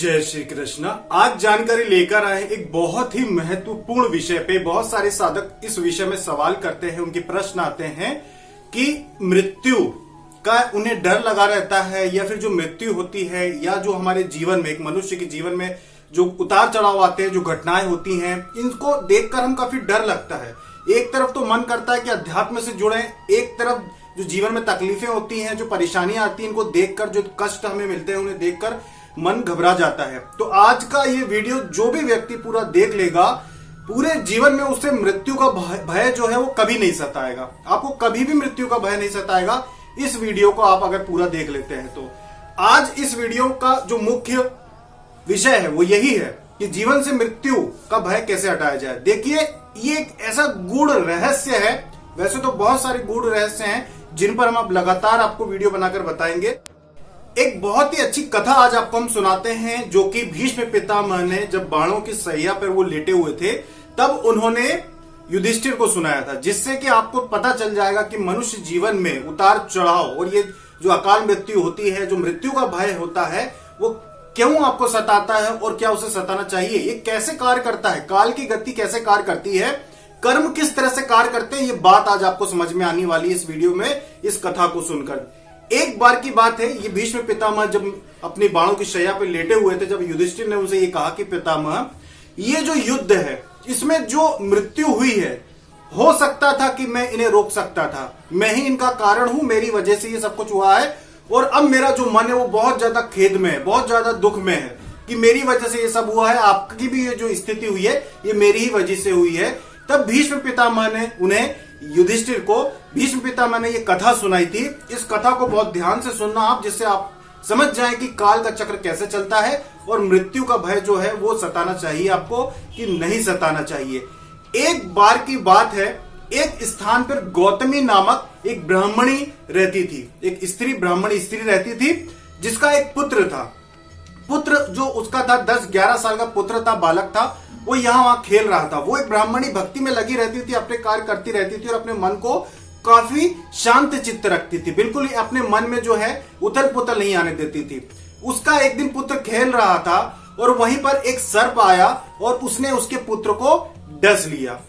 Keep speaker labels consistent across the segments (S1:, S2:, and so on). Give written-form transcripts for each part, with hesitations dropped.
S1: जय श्री कृष्ण। आज जानकारी लेकर आए एक बहुत ही महत्वपूर्ण विषय पे। बहुत सारे साधक इस विषय में सवाल करते हैं, उनके प्रश्न आते हैं कि मृत्यु का उन्हें डर लगा रहता है, या फिर जो मृत्यु होती है, या जो हमारे जीवन में, एक मनुष्य के जीवन में जो उतार चढ़ाव आते हैं, जो घटनाएं होती हैं, इनको देखकर हम काफी डर लगता है। एक तरफ तो मन करता है कि अध्यात्म से जुड़े, एक तरफ जो जीवन में तकलीफें होती हैं, जो परेशानियां आती हैं, इनको देखकर, जो कष्ट हमें मिलते हैं उन्हें देखकर मन घबरा जाता है। तो आज का ये वीडियो जो भी व्यक्ति पूरा देख लेगा, पूरे जीवन में उसे मृत्यु का भय जो है वो कभी नहीं सताएगा। आपको कभी भी मृत्यु का भय नहीं सताएगा, इस वीडियो को आप अगर पूरा देख लेते हैं तो। आज इस वीडियो का जो मुख्य विषय है वो यही है कि जीवन से मृत्यु का भय कैसे हटाया जाए। देखिए, ये एक ऐसा गूढ़ रहस्य है। वैसे तो बहुत सारे गूढ़ रहस्य हैं जिन पर हम अब लगातार आपको वीडियो बनाकर बताएंगे। एक बहुत ही अच्छी कथा आज आपको हम सुनाते हैं, जो कि भीष्म पितामह ने जब बाणों की सैया पर वो लेटे हुए थे, तब उन्होंने युधिष्ठिर को सुनाया था, जिससे कि आपको पता चल जाएगा कि मनुष्य जीवन में उतार चढ़ाव और ये जो अकाल मृत्यु होती है, जो मृत्यु का भय होता है, वो क्यों आपको सताता है और क्या उसे सताना चाहिए, ये कैसे कार्य करता है, काल की गति कैसे कार्य करती है, कर्म किस तरह से कार्य करते हैं, ये बात आज आपको समझ में आने वाली है इस वीडियो में, इस कथा को सुनकर। एक बार की बात है, ये भीष्म पितामह जब अपनी बाणों की शैया पर लेटे हुए थे, जब युधिष्ठिर ने उनसे ये कहा कि पितामह, ये जो युद्ध है, इसमें जो मृत्यु हुई है, हो सकता था कि मैं इन्हें रोक सकता था, मैं ही इनका कारण हूं, मेरी वजह से ये सब कुछ हुआ है, और अब मेरा जो मन है वो बहुत ज्यादा खेद में है, बहुत ज्यादा दुख में है कि मेरी वजह से ये सब हुआ है। आपकी भी ये जो स्थिति हुई है ये मेरी ही वजह से हुई है। तब भीष्म पितामह ने उन्हें, युधिष्ठिर को भीष्म पितामह ने ये कथा सुनाई थी। इस कथा को बहुत ध्यान से सुनना आप, जिससे आप समझ जाएं कि काल का चक्र कैसे चलता है और मृत्यु का भय जो है वो सताना चाहिए आपको कि नहीं सताना चाहिए। एक बार की बात है, एक स्थान पर गौतमी नामक एक ब्राह्मणी रहती थी, एक स्त्री, ब्राह्मणी स्त्री रहती थी, जिसका एक पुत्र था। पुत्र जो उसका था 10-11 साल का पुत्र था, बालक था, वो यहाँ वहां खेल रहा था। वो एक ब्राह्मणी भक्ति में लगी रहती थी, अपने कार्य करती रहती थी और अपने मन को काफी शांत चित्त रखती थी, बिल्कुल अपने मन में जो है उथल पुथल नहीं आने देती थी। उसका एक दिन पुत्र खेल रहा था और वहीं पर एक सर्प आया और उसने उसके पुत्र को डस लिया।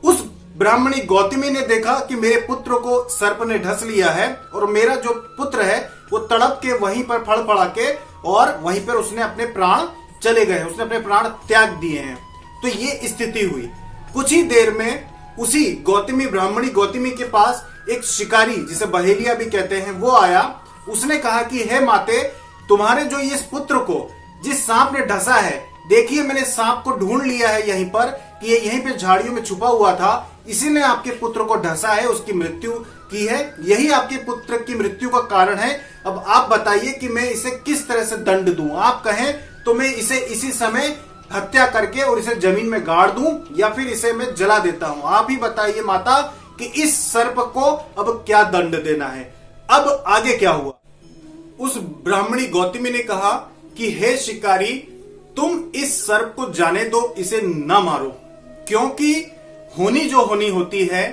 S1: उस ब्राह्मणी गौतमी ने देखा कि मेरे पुत्र को सर्प ने ढस लिया है और मेरा जो पुत्र है वो तड़प के वहीं पर फड़फड़ा के और वहीं पर उसने अपने प्राण चले गए, उसने अपने प्राण त्याग दिए हैं। तो ये स्थिति हुई। कुछ ही देर में उसी गौतमी, ब्राह्मणी गौतमी के पास एक शिकारी, जिसे बहेलिया भी कहते हैं, वो आया। उसने कहा कि हे माते, तुम्हारे जो इस पुत्र को जिस सांप ने ढसा है, देखिए मैंने सांप को ढूंढ लिया है यहीं पर, कि ये यहीं पे झाड़ियों में छुपा हुआ था, इसी ने आपके पुत्र को ढसा है, उसकी मृत्यु की है, यही आपके पुत्र की मृत्यु का कारण है। अब आप बताइए कि मैं इसे किस तरह से दंड दूं। आप कहें तो मैं इसे इसी समय हत्या करके और इसे जमीन में गाड़ दूं, या फिर इसे मैं जला देता हूं। आप ही बताइए माता कि इस सर्प को अब क्या दंड देना है। अब आगे क्या हुआ? उस ब्राह्मणी गौतमी ने कहा कि हे शिकारी, तुम इस सर्प को जाने दो, इसे न मारो, क्योंकि होनी जो होनी होती है,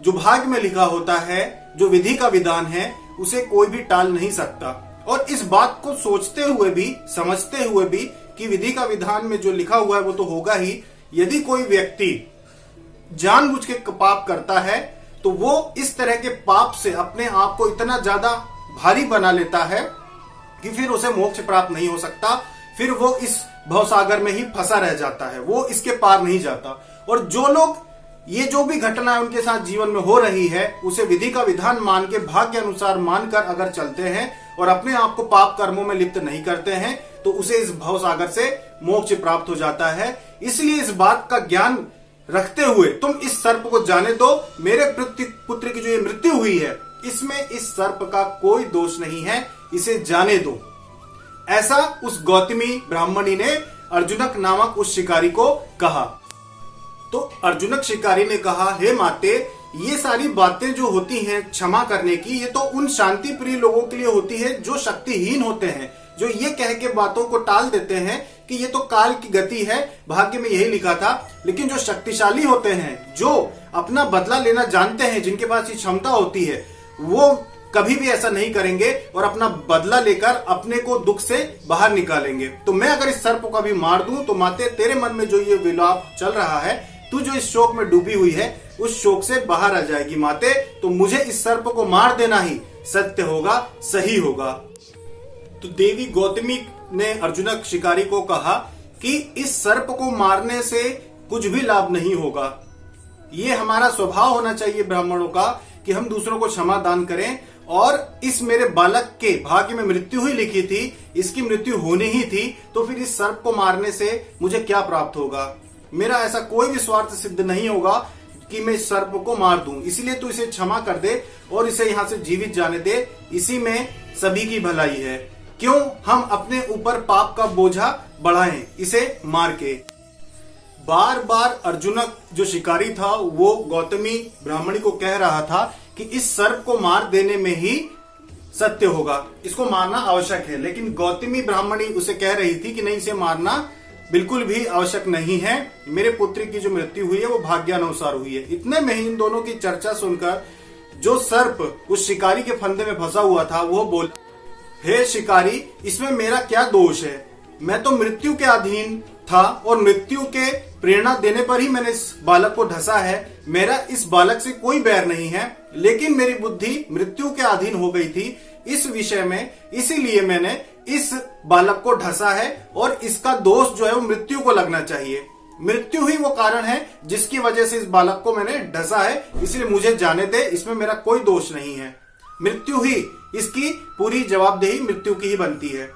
S1: जो भाग्य में लिखा होता है, जो विधि का विधान है, उसे कोई भी टाल नहीं सकता। और इस बात को सोचते हुए भी, समझते हुए भी कि विधि का विधान में जो लिखा हुआ है वो तो होगा ही। यदि कोई व्यक्ति जानबूझ के पाप करता है तो वो इस तरह के पाप से अपने आप को इतना ज्यादा भारी बना लेता है कि फिर उसे मोक्ष प्राप्त नहीं हो सकता, फिर वो इस भवसागर में ही फंसा रह जाता है, वो इसके पार नहीं जाता। और जो लोग ये जो भी घटनाएं उनके साथ जीवन में हो रही है, उसे विधि का विधान मान के, भाग्य अनुसार मानकर अगर चलते हैं और अपने आप को पाप कर्मों में लिप्त नहीं करते हैं, तो उसे इस भवसागर से मोक्ष प्राप्त हो जाता है। इसलिए इस बात का ज्ञान रखते हुए तुम इस सर्प को जाने दो। मेरे पुत्र की जो ये मृत्यु हुई है, इसमें इस सर्प का कोई दोष नहीं है, इसे जाने दो। ऐसा उस गौतमी ब्राह्मणी ने अर्जुनक नामक उस शिकारी को कहा। तो अर्जुनक शिकारी ने कहा, हे माते, ये सारी बातें जो होती हैं क्षमा करने की, ये तो उन शांति प्रिय लोगों के लिए होती है जो शक्तिहीन होते हैं, जो ये कह के बातों को टाल देते हैं कि ये तो काल की गति है, भाग्य में यही लिखा था। लेकिन जो शक्तिशाली होते हैं, जो अपना बदला लेना जानते हैं, जिनके पास ये क्षमता होती है, वो कभी भी ऐसा नहीं करेंगे और अपना बदला लेकर अपने को दुख से बाहर निकालेंगे। तो मैं अगर इस सर्प को भी मार दूं तो माते तेरे मन में जो ये विलाप चल रहा है, तू जो इस शोक में डूबी हुई है, उस शोक से बाहर आ जाएगी माते। तो मुझे इस सर्प को मार देना ही सत्य होगा, सही होगा। तो देवी गौतमी ने अर्जुनक शिकारी को कहा कि इस सर्प को मारने से कुछ भी लाभ नहीं होगा। ये हमारा स्वभाव होना चाहिए ब्राह्मणों का कि हम दूसरों को क्षमा दान करें, और इस मेरे बालक के भाग्य में मृत्यु ही लिखी थी, इसकी मृत्यु होनी ही थी, तो फिर इस सर्प को मारने से मुझे क्या प्राप्त होगा? मेरा ऐसा कोई भी स्वार्थ सिद्ध नहीं होगा कि मैं इस सर्प को मार दूं। इसलिए तू इसे क्षमा कर दे और इसे यहां से जीवित जाने दे, इसी में सभी की भलाई है। क्यों हम अपने ऊपर पाप का बोझा बढ़ाएं इसे मार के? बार बार अर्जुनक जो शिकारी था वो गौतमी ब्राह्मणी को कह रहा था कि इस सर्प को मार देने में ही सत्य होगा, इसको मारना आवश्यक है। लेकिन गौतमी ब्राह्मणी उसे कह रही थी कि नहीं, इसे मारना बिल्कुल भी आवश्यक नहीं है, मेरे पुत्री की जो मृत्यु हुई है वो भाग्यानुसार हुई है। इतने में इन दोनों की चर्चा सुनकर जो सर्प उस शिकारी के फंदे में फंसा हुआ था वो बोल, हे शिकारी, इसमें मेरा क्या दोष है? मैं तो मृत्यु के अधीन था और मृत्यु के प्रेरणा देने पर ही मैंने इस बालक को ढसा है। मेरा इस बालक से कोई बैर नहीं है, लेकिन मेरी बुद्धि मृत्यु के अधीन हो गई थी इस विषय में, इसीलिए मैंने इस बालक को ढसा है और इसका दोष जो है वो मृत्यु को लगना चाहिए। मृत्यु ही वो कारण है जिसकी वजह से इस बालक को मैंने ढसा है, इसलिए मुझे जाने दे, इसमें मेरा कोई दोष नहीं है। मृत्यु ही इसकी पूरी जवाबदेही मृत्यु की ही बनती है।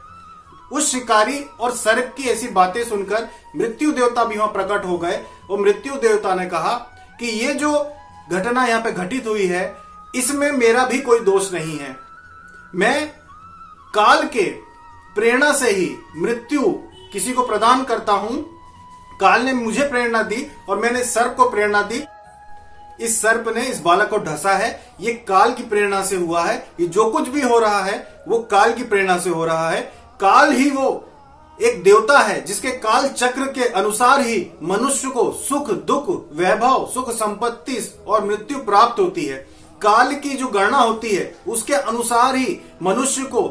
S1: उस शिकारी और सर्प की ऐसी बातें सुनकर मृत्यु देवता भी वहां प्रकट हो गए और मृत्यु देवता ने कहा कि ये जो घटना यहाँ पे घटित हुई है इसमें मेरा भी कोई दोष नहीं है। मैं काल के प्रेरणा से ही मृत्यु किसी को प्रदान करता हूं। काल ने मुझे प्रेरणा दी और मैंने सर्प को प्रेरणा दी। इस सर्प ने इस बालक को ढसा है, ये काल की प्रेरणा से हुआ है। ये जो कुछ भी हो रहा है वो काल की प्रेरणा से हो रहा है। काल ही वो एक देवता है जिसके काल चक्र के अनुसार ही मनुष्य को सुख दुख वैभव सुख संपत्ति और मृत्यु प्राप्त होती है। काल की जो गणना होती है उसके अनुसार ही मनुष्य को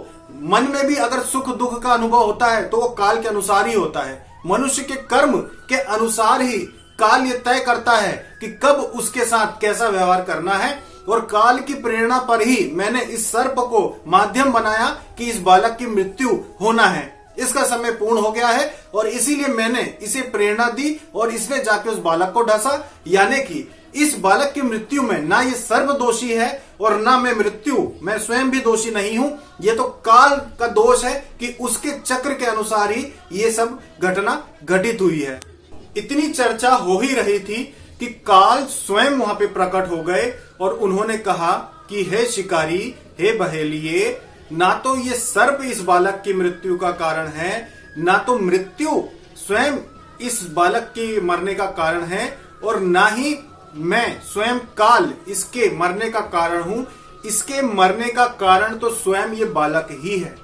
S1: मन में भी अगर सुख दुख का अनुभव होता है तो वो काल के अनुसार ही होता है। मनुष्य के कर्म के अनुसार ही काल ये तय करता है कि कब उसके साथ कैसा व्यवहार करना है, और काल की प्रेरणा पर ही मैंने इस सर्प को माध्यम बनाया कि इस बालक की मृत्यु होना है। इसका समय पूर्ण हो गया है और इसीलिए मैंने इसे प्रेरणा दी और इसने जाके उस बालक को ढसा। यानी कि इस बालक की मृत्यु में ना ये सर्प दोषी है और ना मैं स्वयं भी दोषी नहीं हूं। ये तो काल का दोष है कि उसके चक्र के अनुसार ही ये सब घटना घटित हुई है। इतनी चर्चा हो ही रही थी कि काल स्वयं वहां पे प्रकट हो गए और उन्होंने कहा कि हे शिकारी, हे बहेलिए, ना तो ये सर्प इस बालक की मृत्यु का कारण है, ना तो मृत्यु स्वयं इस बालक के मरने का कारण है, और ना ही मैं स्वयं काल इसके मरने का कारण हूं। इसके मरने का कारण तो स्वयं ये बालक ही है,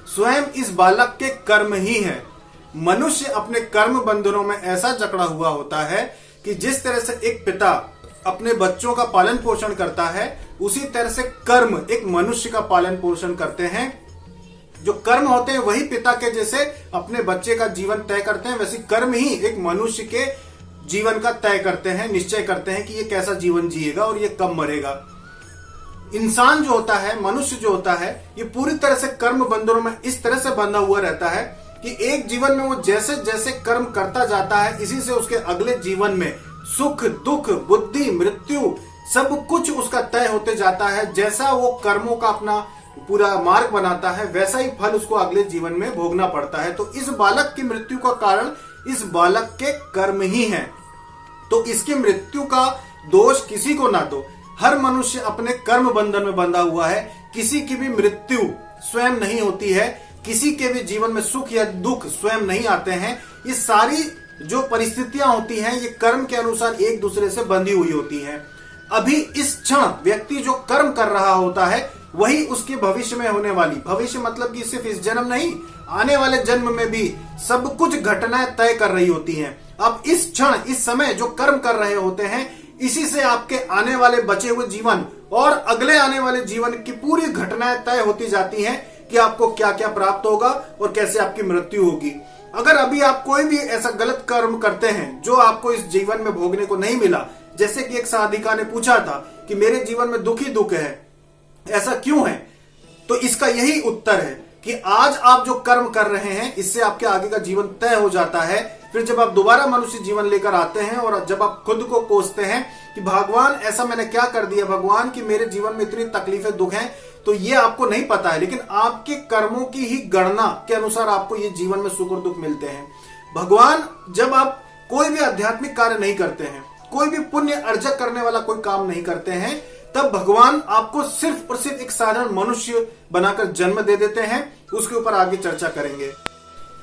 S1: स्वयं इस बालक के कर्म ही है। मनुष्य अपने कर्म बंधनों में ऐसा जकड़ा हुआ होता है कि जिस तरह से एक पिता अपने बच्चों का पालन पोषण करता है, उसी तरह से कर्म एक मनुष्य का पालन पोषण करते हैं। जो कर्म होते हैं वही पिता के जैसे अपने बच्चे का जीवन तय करते हैं, वैसे कर्म ही एक मनुष्य के जीवन का तय करते हैं, निश्चय करते हैं कि ये कैसा जीवन जिएगा और ये कब मरेगा। इंसान जो होता है, मनुष्य जो होता है, ये पूरी तरह से कर्म बंधनों में इस तरह से बंधा हुआ रहता है कि एक जीवन में वो जैसे जैसे कर्म करता जाता है, इसी से उसके अगले जीवन में सुख दुख बुद्धि मृत्यु सब कुछ उसका तय होते जाता है। जैसा वो कर्मों का अपना पूरा मार्ग बनाता है, वैसा ही फल उसको अगले जीवन में भोगना पड़ता है। तो इस बालक की मृत्यु का कारण इस बालक के कर्म ही है। तो इसकी मृत्यु का दोष किसी को ना दो। हर मनुष्य अपने कर्म बंधन में बंधा हुआ है। किसी की भी मृत्यु स्वयं नहीं होती है, किसी के भी जीवन में सुख या दुख स्वयं नहीं आते हैं। ये सारी जो परिस्थितियां होती हैं ये कर्म के अनुसार एक दूसरे से बंधी हुई होती हैं। अभी इस क्षण व्यक्ति जो कर्म कर रहा होता है वही उसके भविष्य में होने वाली, भविष्य मतलब कि सिर्फ इस जन्म नहीं, आने वाले जन्म में भी सब कुछ घटनाएं तय कर रही होती हैं। अब इस क्षण इस समय जो कर्म कर रहे होते हैं इसी से आपके आने वाले बचे हुए जीवन और अगले आने वाले जीवन की पूरी घटनाएं तय होती जाती हैं कि आपको क्या क्या प्राप्त होगा और कैसे आपकी मृत्यु होगी। अगर अभी आप कोई भी ऐसा गलत कर्म करते हैं जो आपको इस जीवन में भोगने को नहीं मिला, जैसे कि एक साधिका ने पूछा था कि मेरे जीवन में दुख ही दुख है, ऐसा क्यों है, तो इसका यही उत्तर है कि आज आप जो कर्म कर रहे हैं इससे आपके आगे का जीवन तय हो जाता है। फिर जब आप दोबारा मनुष्य जीवन लेकर आते हैं और जब आप खुद को कोसते हैं कि भगवान ऐसा मैंने क्या कर दिया भगवान कि मेरे जीवन में इतनी तकलीफें दुख हैं, तो ये आपको नहीं पता है, लेकिन आपके कर्मों की ही गणना के अनुसार आपको ये जीवन में सुख और दुख मिलते हैं। भगवान जब आप कोई भी आध्यात्मिक कार्य नहीं करते हैं, कोई भी पुण्य अर्जक करने वाला कोई काम नहीं करते हैं, तब भगवान आपको सिर्फ और सिर्फ एक साधारण मनुष्य बनाकर जन्म दे देते हैं। उसके ऊपर आगे चर्चा करेंगे।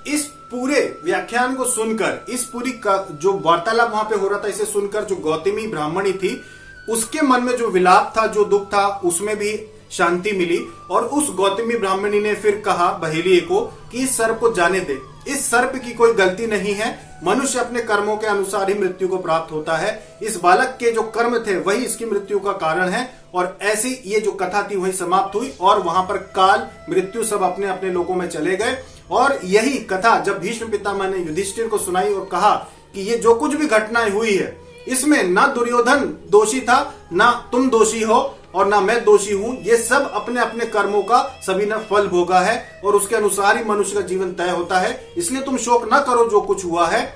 S1: इस पूरे व्याख्यान को सुनकर, इस पूरी जो वार्तालाप वहां पे हो रहा था, इसे सुनकर जो गौतमी ब्राह्मणी थी उसके मन में जो विलाप था, जो दुख था, उसमें भी शांति मिली। और उस गौतमी ब्राह्मणी ने फिर कहा बहेलिये को कि इस सर्प को जाने दे, इस सर्प की कोई गलती नहीं है, मनुष्य अपने कर्मों के अनुसार ही मृत्यु को प्राप्त होता है। इस बालक के जो कर्म थे वही इसकी मृत्यु का कारण है। और ऐसी ये जो कथा थी वही समाप्त हुई और वहां पर काल मृत्यु सब अपने अपने लोकों में चले गए। और यही कथा जब भीष्म पितामह ने युधिष्ठिर को सुनाई और कहा कि ये जो कुछ भी घटनाएं हुई है इसमें ना दुर्योधन दोषी था, ना तुम दोषी हो और ना मैं दोषी हूं, ये सब अपने अपने कर्मों का सभी ने फल भोगा है और उसके अनुसार ही मनुष्य का जीवन तय होता है। इसलिए तुम शोक ना करो जो कुछ हुआ है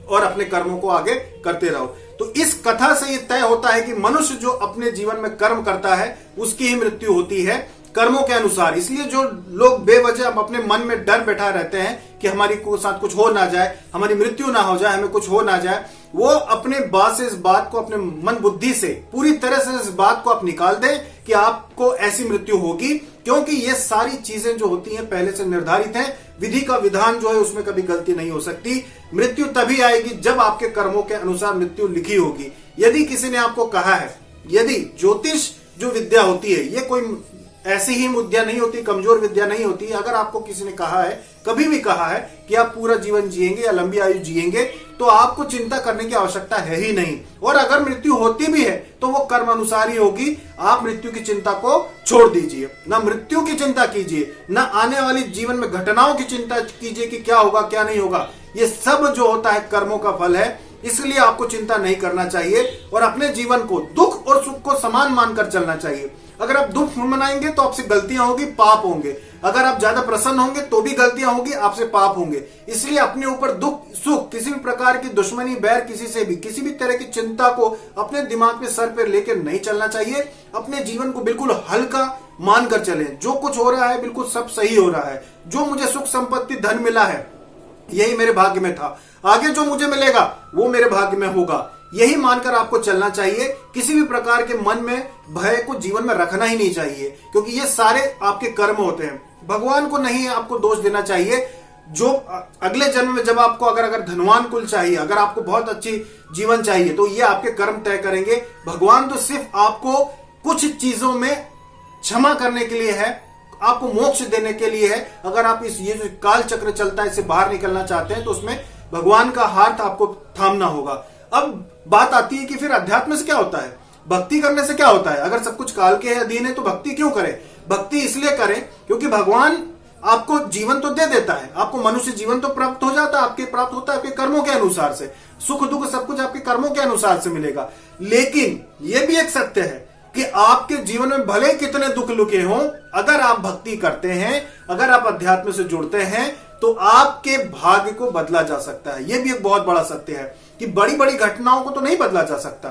S1: और अपने कर्मों को आगे करते रहो। तो इस कथा से ये तय होता है कि मनुष्य जो अपने जीवन में कर्म करता है उसकी ही मृत्यु होती है कर्मों के अनुसार। इसलिए जो लोग बेवजह अपने मन में डर बैठा रहते हैं कि हमारी साथ कुछ हो ना जाए, हमारी मृत्यु ना हो जाए, हमें कुछ हो ना जाए, वो अपने बात से इस बात को, अपने मन बुद्धि से पूरी तरह से इस बात को आप निकाल दें कि आपको ऐसी मृत्यु होगी, क्योंकि ये सारी चीजें जो होती हैं पहले से निर्धारित हैं। विधि का विधान जो है उसमें कभी गलती नहीं हो सकती। मृत्यु तभी आएगी जब आपके कर्मों के अनुसार मृत्यु लिखी होगी। यदि किसी ने आपको कहा है, यदि ज्योतिष जो विद्या होती है ये कोई ऐसी ही विद्या नहीं होती, कमजोर विद्या नहीं होती, अगर आपको किसी ने कहा है, कभी भी कहा है कि आप पूरा जीवन जिएंगे या लंबी आयु जिएंगे, तो आपको चिंता करने की आवश्यकता है ही नहीं। और अगर मृत्यु होती भी है तो वो कर्म अनुसार ही होगी। आप मृत्यु की चिंता को छोड़ दीजिए, ना मृत्यु की चिंता कीजिए, ना आने वाली जीवन में घटनाओं की चिंता कीजिए कि क्या होगा क्या नहीं होगा। ये सब जो होता है कर्मों का फल है, इसलिए आपको चिंता नहीं करना चाहिए और अपने जीवन को दुख और सुख को समान मानकर चलना चाहिए। अगर आप दुख मनाएंगे तो आपसे गलतियां होगी, पाप होंगे। अगर आप ज्यादा प्रसन्न होंगे तो भी गलतियां होगी, आपसे पाप होंगे। इसलिए अपने ऊपर दुख सुख, किसी भी प्रकार की दुश्मनी बैर, किसी से भी किसी भी तरह की चिंता को अपने दिमाग पे सर पे लेकर नहीं चलना चाहिए। अपने जीवन को बिल्कुल हल्का मानकर चलें। जो कुछ हो रहा है बिल्कुल सब सही हो रहा है। जो मुझे सुख संपत्ति धन मिला है यही मेरे भाग्य में था, आगे जो मुझे मिलेगा वो मेरे भाग्य में होगा, यही मानकर आपको चलना चाहिए। किसी भी प्रकार के मन में भय को जीवन में रखना ही नहीं चाहिए, क्योंकि ये सारे आपके कर्म होते हैं। भगवान को नहीं आपको दोष देना चाहिए। जो अगले जन्म में जब आपको अगर धनवान कुल चाहिए, अगर आपको बहुत अच्छी जीवन चाहिए, तो ये आपके कर्म तय करेंगे। भगवान तो सिर्फ आपको कुछ चीजों में क्षमा करने के लिए है, आपको मोक्ष देने के लिए है। अगर आप ये जो काल चक्र चलता है इससे बाहर निकलना चाहते हैं तो उसमें भगवान का हाथ आपको थामना होगा। अब बात आती है कि फिर अध्यात्म से क्या होता है, भक्ति करने से क्या होता है। अगर सब कुछ काल के अधीन है तो भक्ति क्यों करें। भक्ति इसलिए करें क्योंकि भगवान आपको जीवन तो दे देता है, आपको मनुष्य जीवन तो प्राप्त हो जाता है, आपके प्राप्त होता है आपके कर्मों के अनुसार से। सुख दुख सब कुछ आपके कर्मों के अनुसार से मिलेगा। लेकिन यह भी एक सत्य है कि आपके जीवन में भले कितने दुख लुके हों, अगर आप भक्ति करते हैं, अगर आप अध्यात्म से जुड़ते हैं, तो आपके भाग्य को बदला जा सकता है। यह भी एक बहुत बड़ा सत्य है कि बड़ी बड़ी घटनाओं को तो नहीं बदला जा सकता,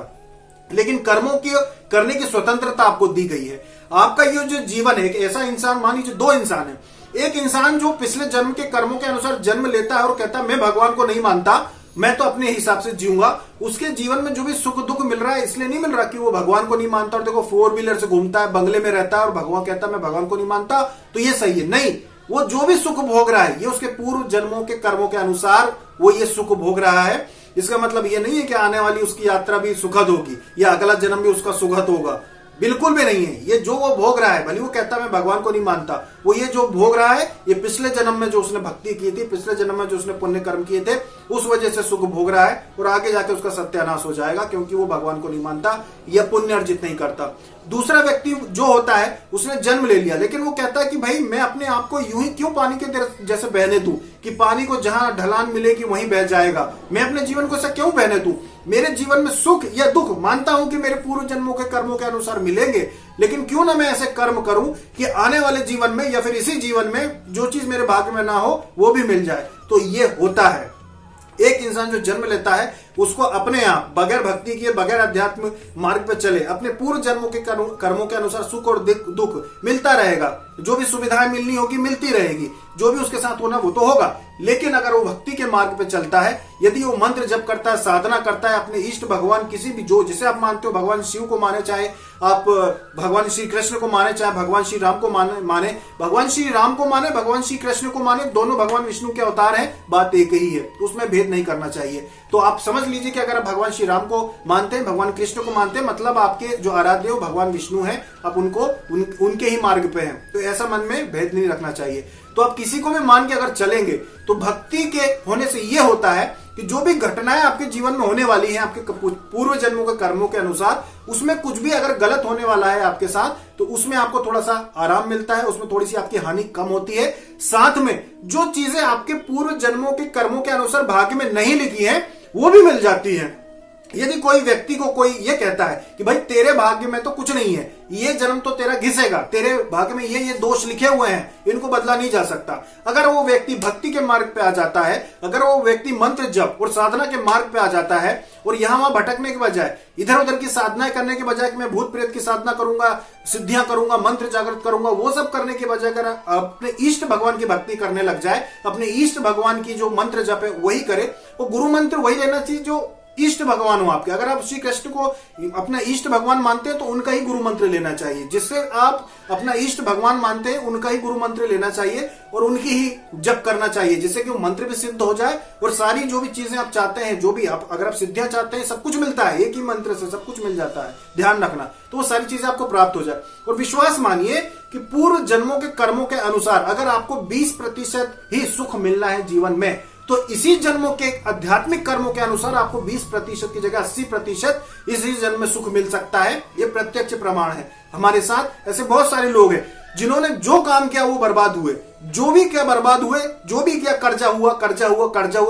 S1: लेकिन कर्मों की करने की स्वतंत्रता आपको दी गई है। आपका ये जो जीवन है, एक ऐसा इंसान, मान लीजिए दो इंसान है। एक इंसान जो पिछले जन्म के कर्मों के अनुसार जन्म लेता है और कहता है मैं भगवान को नहीं मानता, मैं तो अपने हिसाब से जीऊंगा। उसके जीवन में जो भी सुख दुख मिल रहा है इसलिए नहीं मिल रहा कि वो भगवान को नहीं मानता और देखो 4 व्हीलर से घूमता है, बंगले में रहता है और भगवान कहता है मैं भगवान को नहीं मानता तो ये सही है। नहीं, वो जो भी सुख भोग रहा है ये उसके पूर्व जन्मों के कर्मों के अनुसार वो ये सुख भोग रहा है। इसका मतलब ये नहीं है कि आने वाली उसकी यात्रा भी सुखद होगी या अगला जन्म भी उसका सुखद होगा। बिल्कुल भी नहीं है। ये जो वो भोग रहा है, भले वो कहता मैं भगवान को नहीं मानता, वो ये जो भोग रहा है ये पिछले जन्म में जो उसने भक्ति की थी, पिछले जन्म में जो उसने पुण्य कर्म किए थे, उस वजह से सुख भोग रहा है और आगे जाके उसका सत्यानाश हो जाएगा, क्योंकि वो भगवान को नहीं मानता या पुण्य अर्जित नहीं करता। दूसरा व्यक्ति जो होता है उसने जन्म ले लिया, लेकिन वो कहता है कि भाई मैं अपने आप को यूं ही क्यों पानी के जैसे बहने दूं, कि पानी को जहां ढलान मिलेगी वहीं बह जाएगा, मैं अपने जीवन को ऐसा क्यों बहने दूं। मेरे जीवन में सुख या दुख मानता हूं कि मेरे पूर्व जन्मों के कर्मों के अनुसार मिलेंगे, लेकिन क्यों ना मैं ऐसे कर्म करूं कि आने वाले जीवन में या फिर इसी जीवन में जो चीज मेरे भाग्य में ना हो वो भी मिल जाए। तो ये होता है। एक इंसान जो जन्म लेता है उसको अपने आप बगैर भक्ति किए, बगैर अध्यात्म मार्ग पर चले, अपने पूर्व जन्मों के कर्मों के अनुसार सुख और दुख मिलता रहेगा, जो भी सुविधाएं मिलनी होगी मिलती रहेगी, जो भी उसके साथ होना वो तो होगा। लेकिन अगर वो भक्ति के मार्ग पे चलता है, यदि वो मंत्र जप करता है, साधना करता है, अपने इष्ट भगवान किसी भी जो जिसे आप मानते हो, भगवान शिव को माने, चाहे आप भगवान श्री कृष्ण को माने, चाहे भगवान श्री राम को माने, भगवान श्री राम को माने, भगवान श्री कृष्ण को माने, दोनों भगवान विष्णु के अवतार हैं, बात एक ही है, उसमें भेद नहीं करना चाहिए। तो आप समझ लीजिए कि अगर आप भगवान श्री राम को मानते हैं, भगवान कृष्ण को मानते हैं, मतलब आपके जो आराध्य हो भगवान विष्णु हैं, आप उनको उनके ही मार्ग पे हैं। तो ऐसा मन में भेद नहीं रखना चाहिए। तो आप किसी को भी मान के अगर चलेंगे तो भक्ति के होने से यह होता है कि जो भी घटनाएं आपके जीवन में होने वाली हैं आपके पूर्व जन्मों के कर्मों के अनुसार, उसमें कुछ भी अगर गलत होने वाला है आपके साथ, तो उसमें आपको थोड़ा सा आराम मिलता है, उसमें थोड़ी सी आपकी हानि कम होती है। साथ में जो चीजें आपके पूर्व जन्मों के कर्मों के अनुसार भाग्य में नहीं लिखी है वो भी मिल जाती है। यदि कोई व्यक्ति को कोई ये कहता है कि भाई तेरे भाग्य में तो कुछ नहीं है, ये जन्म तो तेरा घिसेगा, तेरे भाग्य में ये दोष लिखे हुए हैं, इनको बदला नहीं जा सकता। अगर वो व्यक्ति भक्ति के मार्ग पे आ जाता है, अगर वो व्यक्ति मंत्र जप और साधना के मार्ग पे आ जाता है और यहां वहां भटकने के बजाय, इधर उधर की साधनाएं करने के बजाय कि मैं भूत प्रेत की साधना करूंगा, सिद्धियां करूंगा, मंत्र जागृत करूंगा, वो सब करने के बजाय अगर अपने इष्ट भगवान की भक्ति करने लग जाए, अपने इष्ट भगवान की जो मंत्र जप है वही करे, वो गुरु मंत्र वही लेना चाहिए जो इष्ट भगवान हो आपके। अगर आप श्री कृष्ण को अपना इष्ट भगवान मानते हैं तो उनका ही गुरु मंत्र लेना चाहिए। जिससे आप अपना इष्ट भगवान मानते हैं उनका ही गुरु मंत्र लेना चाहिए और उनकी ही जप करना चाहिए, जिससे कि वो मंत्र भी सिद्ध हो जाए और सारी जो भी चीजें आप चाहते हैं, जो भी आप अगर आप सिद्धियां चाहते हैं, सब कुछ मिलता है, एक ही मंत्र से सब कुछ मिल जाता है, ध्यान रखना। तो वो सारी चीजें आपको प्राप्त हो जाए और विश्वास मानिए कि पूर्व जन्मों के कर्मों के अनुसार अगर आपको 20% ही सुख मिलना है जीवन में, तो इसी जन्मों के आध्यात्मिक कर्मों के अनुसार आपको 20% की जगह 80% इसी जन्म में सुख मिल सकता है। ये प्रत्यक्ष प्रमाण है। हमारे साथ ऐसे बहुत सारे लोग हैं जिन्होंने जो काम किया वो बर्बाद हुए, जो भी क्या बर्बाद हुए, जो भी किया कर्जा हुआ,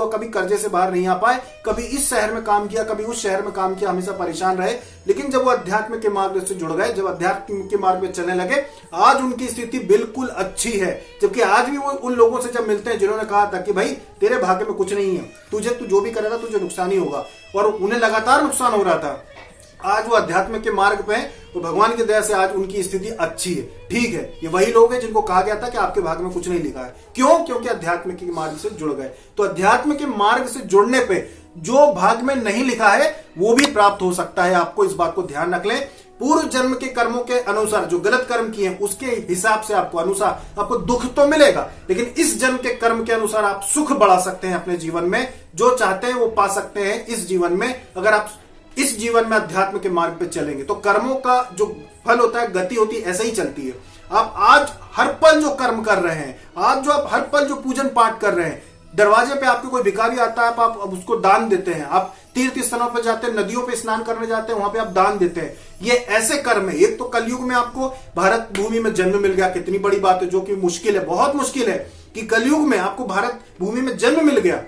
S1: कभी कर्जे से बाहर नहीं आ पाए, कभी इस शहर में काम किया, कभी उस शहर में काम किया, हमेशा परेशान रहे। लेकिन जब वो अध्यात्म के मार्ग से जुड़ गए, जब अध्यात्म के मार्ग में चलने लगे, आज उनकी स्थिति बिल्कुल अच्छी है। जबकि आज भी वो उन लोगों से जब मिलते हैं जिन्होंने कहा था कि भाई तेरे भाग्य में कुछ नहीं है, तू जो भी करेगा तुझे नुकसान ही होगा, और उन्हें लगातार नुकसान हो रहा था, आज वो अध्यात्म के मार्ग पे तो भगवान की दया से आज उनकी स्थिति अच्छी है। ठीक है, ये वही लोग हैं जिनको कहा गया था कि आपके भाग्य में कुछ नहीं लिखा है। क्यों? क्योंकि अध्यात्म के मार्ग से जुड़ गए। तो अध्यात्म के मार्ग से जुड़ने पे जो भाग्य में नहीं लिखा है वो भी प्राप्त हो सकता है। आपको इस बात को ध्यान रख लें। पूर्व जन्म के कर्मों के अनुसार जो गलत कर्म किए हैं उसके हिसाब से आपको दुख तो मिलेगा, लेकिन इस जन्म के कर्म के अनुसार आप सुख बढ़ा सकते हैं अपने जीवन में। जो चाहते हैं वो पा सकते हैं इस जीवन में, अगर आप इस जीवन में अध्यात्म के मार्ग पे चलेंगे। तो कर्मों का जो फल होता है, गति होती है, ऐसे ही चलती है। आप आज हर पल जो कर्म कर रहे हैं, आज जो आप हर पल जो पूजन पाठ कर रहे हैं, दरवाजे पे आपके कोई भिखारी आता है, आप उसको दान देते हैं, आप तीर्थ स्थलों पर जाते हैं, नदियों पे स्नान करने जाते हैं, वहां पे आप दान देते हैं, ये ऐसे कर्म है। एक तो कलयुग में आपको भारत भूमि में जन्म मिल गया, कितनी बड़ी बात है, जो कि मुश्किल है, बहुत मुश्किल है कि कलयुग में आपको भारत भूमि में जन्म मिल गया।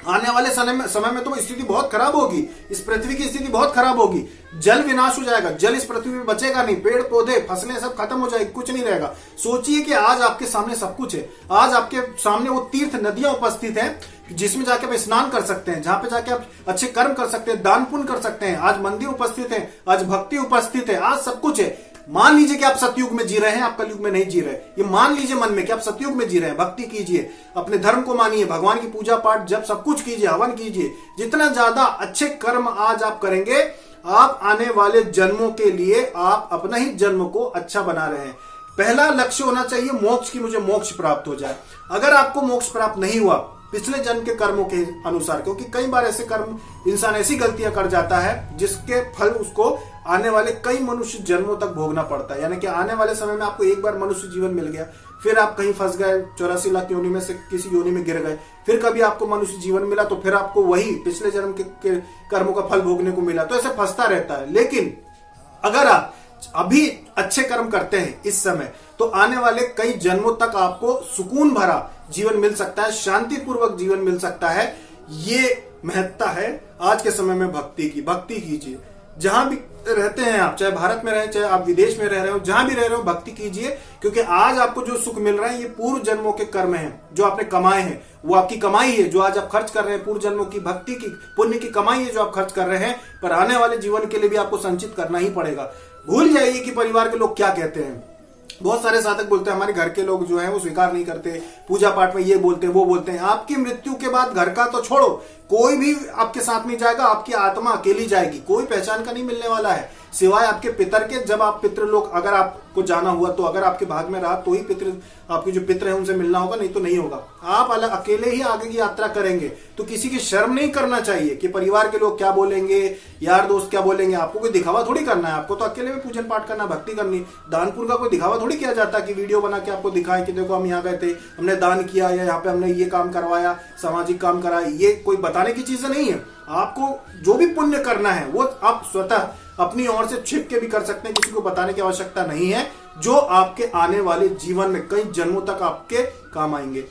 S1: आने वाले समय में तो स्थिति बहुत खराब होगी, इस पृथ्वी की स्थिति बहुत खराब होगी, जल विनाश हो जाएगा, जल इस पृथ्वी में बचेगा नहीं, पेड़ पौधे फसलें सब खत्म हो जाएगी, कुछ नहीं रहेगा। सोचिए कि आज आपके सामने सब कुछ है, आज आपके सामने वो तीर्थ नदियां उपस्थित हैं जिसमें जाके आप स्नान कर सकते हैं, जहां पे जाके आप अच्छे कर्म कर सकते हैं, दान पुण्य कर सकते हैं। आज मंदिर उपस्थित है, आज भक्ति उपस्थित है, आज सब कुछ है। मान लीजिए कि आप सतयुग में जी रहे हैं, आप कलयुग में नहीं जी रहे, ये मान लीजिए मन में कि आप सतयुग में जी रहे हैं। भक्ति कीजिए, अपने धर्म को मानिए, भगवान की पूजा पाठ जब सब कुछ कीजिए, हवन कीजिए। जितना ज्यादा अच्छे कर्म आज आप करेंगे, आप आने वाले जन्मों के लिए आप अपना ही जन्म को अच्छा बना रहे हैं। पहला लक्ष्य होना चाहिए मोक्ष की, मुझे मोक्ष प्राप्त हो जाए। अगर आपको मोक्ष प्राप्त नहीं हुआ पिछले जन्म के कर्मों के अनुसार, क्योंकि कई बार ऐसे कर्म इंसान ऐसी गलतियां कर जाता है जिसके फल उसको आने वाले कई मनुष्य जन्मों तक भोगना पड़ता है। यानी कि आने वाले समय में आपको एक बार मनुष्य जीवन मिल गया, फिर आप कहीं फंस गए, 84 लाख योनि में से किसी योनि में गिर गए, फिर कभी आपको मनुष्य जीवन मिला तो फिर आपको वही पिछले जन्म के कर्मों का फल भोगने को मिला। तो ऐसे फंसता रहता है। लेकिन अगर आप अभी अच्छे कर्म करते हैं इस समय, तो आने वाले कई जन्मों तक आपको सुकून भरा जीवन मिल सकता है, शांतिपूर्वक जीवन मिल सकता है। ये महत्ता है आज के समय में भक्ति की। भक्ति कीजिए, जहां भी रहते हैं आप, चाहे भारत में रहे, चाहे आप विदेश में रह रहे हो, जहां भी रह रहे हो, भक्ति कीजिए। क्योंकि आज आपको जो सुख मिल रहा है ये पूर्व जन्मों के कर्म हैं जो आपने कमाए हैं। वो आपकी कमाई है जो आज आप खर्च कर रहे हैं, पूर्व जन्मों की भक्ति की पुण्य की कमाई है जो आप खर्च कर रहे हैं। पर आने वाले जीवन के लिए भी आपको संचित करना ही पड़ेगा। भूल जाइए कि परिवार के लोग क्या कहते हैं। बहुत सारे साधक बोलते हैं हमारे घर के लोग जो हैं वो स्वीकार नहीं करते, पूजा पाठ में ये बोलते हैं वो बोलते हैं। आपकी मृत्यु के बाद घर का तो छोड़ो, कोई भी आपके साथ नहीं जाएगा, आपकी आत्मा अकेली जाएगी। कोई पहचान का नहीं मिलने वाला है सिवाय आपके पितर के। जब आप पितृ लोग, अगर आपको जाना हुआ तो अगर आपके भाग में रहा तो ही पितृ, आपके जो पितृ है उनसे मिलना होगा, नहीं तो नहीं होगा। आप अलग अकेले ही आगे की यात्रा करेंगे। तो किसी की शर्म नहीं करना चाहिए कि परिवार के लोग क्या बोलेंगे, यार दोस्त क्या बोलेंगे। आपको कोई दिखावा थोड़ी करना है, आपको तो अकेले में पूजन पाठ करना, भक्ति करनी। दान पुण्य का कोई दिखावा थोड़ी किया जाता कि वीडियो बना के आपको दिखाएं कि देखो हम यहाँ गए थे, हमने दान किया, या यहाँ पे हमने ये काम करवाया, सामाजिक काम कराया। ये कोई बताने की चीजें नहीं है। आपको जो भी पुण्य करना है वो आप स्वतः अपनी ओर से छिप के भी कर सकते हैं, किसी को बताने की आवश्यकता नहीं है, जो आपके आने वाले जीवन में कई जन्मों तक आपके काम आएंगे।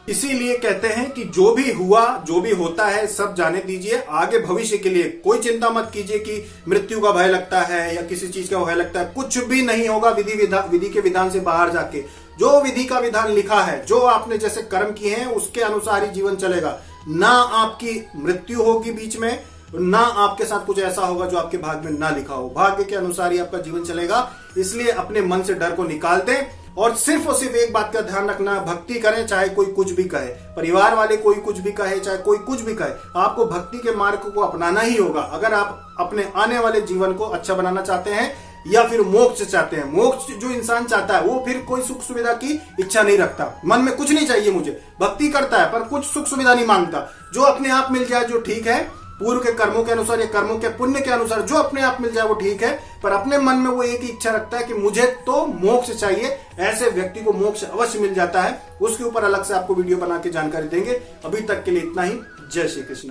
S1: इसीलिए कहते हैं कि जो भी हुआ, जो भी होता है, सब जाने दीजिए। आगे भविष्य के लिए कोई चिंता मत कीजिए कि मृत्यु का भय लगता है या किसी चीज का भय लगता है। कुछ भी नहीं होगा। विधि के विधान से बाहर जाके जो विधि का विधान लिखा है, जो आपने जैसे कर्म किए हैं उसके अनुसार ही जीवन चलेगा। ना आपकी मृत्यु होगी बीच में, ना आपके साथ कुछ ऐसा होगा जो आपके भाग्य में ना लिखा हो। भाग्य के अनुसार ही आपका जीवन चलेगा। इसलिए अपने मन से डर को निकाल दें और सिर्फ एक बात का ध्यान रखना, भक्ति करें चाहे कोई कुछ भी कहे, परिवार वाले कोई कुछ भी कहे, चाहे कोई कुछ भी कहे, आपको भक्ति के मार्ग को अपनाना ही होगा। अगर आप अपने आने वाले जीवन को अच्छा बनाना चाहते हैं या फिर मोक्ष चाहते हैं। मोक्ष जो इंसान चाहता है वो फिर कोई सुख सुविधा की इच्छा नहीं रखता। मन में कुछ नहीं चाहिए मुझे, भक्ति करता है पर कुछ सुख सुविधा नहीं मांगता। जो अपने आप मिल जाए जो ठीक है, पूर्व के कर्मों के अनुसार या कर्मों के पुण्य के अनुसार जो अपने आप मिल जाए वो ठीक है। पर अपने मन में वो एक ही इच्छा रखता है कि मुझे तो मोक्ष चाहिए। ऐसे व्यक्ति को मोक्ष अवश्य मिल जाता है। उसके ऊपर अलग से आपको वीडियो बना के जानकारी देंगे। अभी तक के लिए इतना ही। जय श्री कृष्ण।